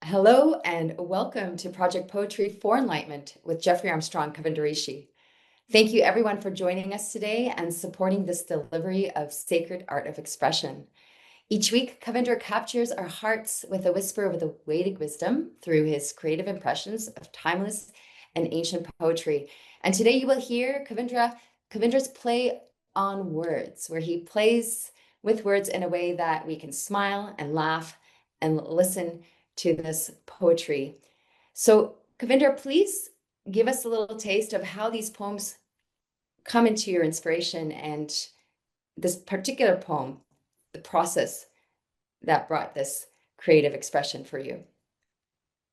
Hello and welcome to Project Poetry for Enlightenment with Jeffrey Armstrong-Kavindra Rishi. Thank you everyone for joining us today and supporting this delivery of sacred art of expression. Each week, Kavindra captures our hearts with a whisper of the Vedic wisdom through his creative impressions of timeless and ancient poetry. And today you will hear Kavindra's play on words, where he plays with words in a way that we can smile and laugh and listen to this poetry. So Kavindra, please give us a little taste of how these poems come into your inspiration and this particular poem, the process that brought this creative expression for you.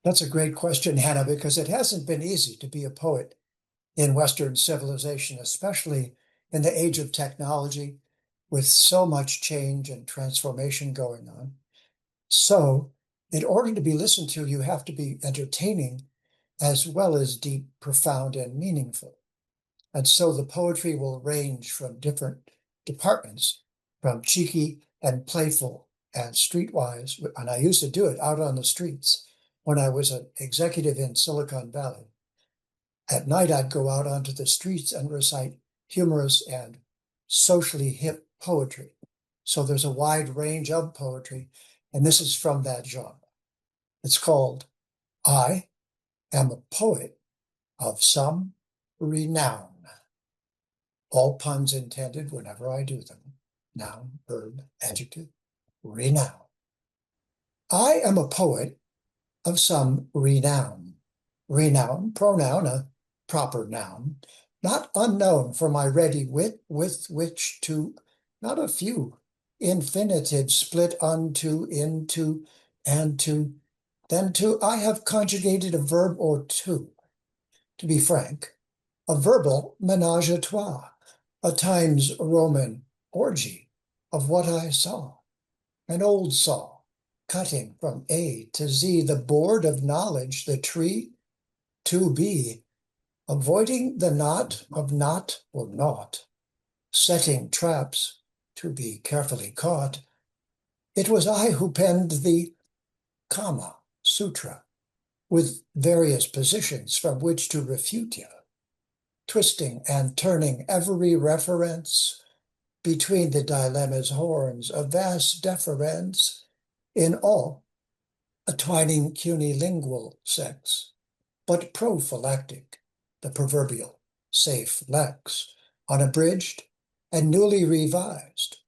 That's a great question, Hannah, because it hasn't been easy to be a poet in Western civilization, especially in the age of technology with so much change and transformation going on. So, in order to be listened to, you have to be entertaining as well as deep, profound, and meaningful. And so the poetry will range from different departments, from cheeky and playful and streetwise. And I used to do it out on the streets when I was an executive in Silicon Valley. At night, I'd go out onto the streets and recite humorous and socially hip poetry. So there's a wide range of poetry, and this is from that genre. It's called I Am a Poet of Some Renown. All puns intended whenever I do them. Noun, verb, adjective, renown. I am a poet of some renown. Renown, pronoun, a proper noun, not unknown for my ready wit with which to, not a few, infinitives split unto, into, and to, then to I have conjugated a verb or two. To be frank, a verbal menage-a-trois, a Times Roman orgy of what I saw, an old saw, cutting from A to Z, the board of knowledge, the tree to be, avoiding the knot of not or naught, setting traps to be carefully caught. It was I who penned the Kama Sutra, with various positions from which to refute you, twisting and turning every reference between the dilemma's horns, a vast deference in all, a twining cunilingual sex, but prophylactic, the proverbial safe lex, unabridged and newly revised,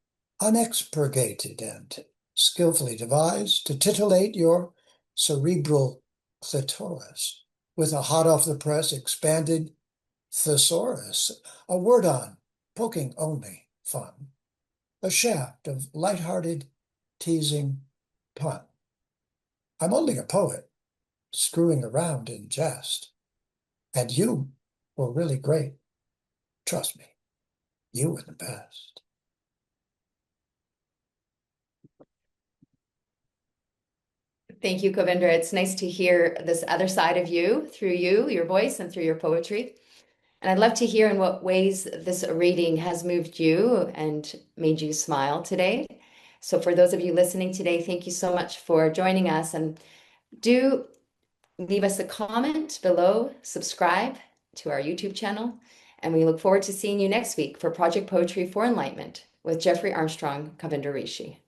unexpurgated and skillfully devised to titillate your cerebral clitoris with a hot-off-the-press expanded thesaurus, a word on, poking only, fun, a shaft of light-hearted, teasing pun. I'm only a poet, screwing around in jest, and you were really great. Trust me, you were the best. Thank you, Kavindra. It's nice to hear this other side of you through you, your voice, and through your poetry. And I'd love to hear in what ways this reading has moved you and made you smile today. So for those of you listening today, thank you so much for joining us. And do leave us a comment below, subscribe to our YouTube channel, and we look forward to seeing you next week for Project Poetry for Enlightenment with Jeffrey Armstrong-Kavindra Rishi.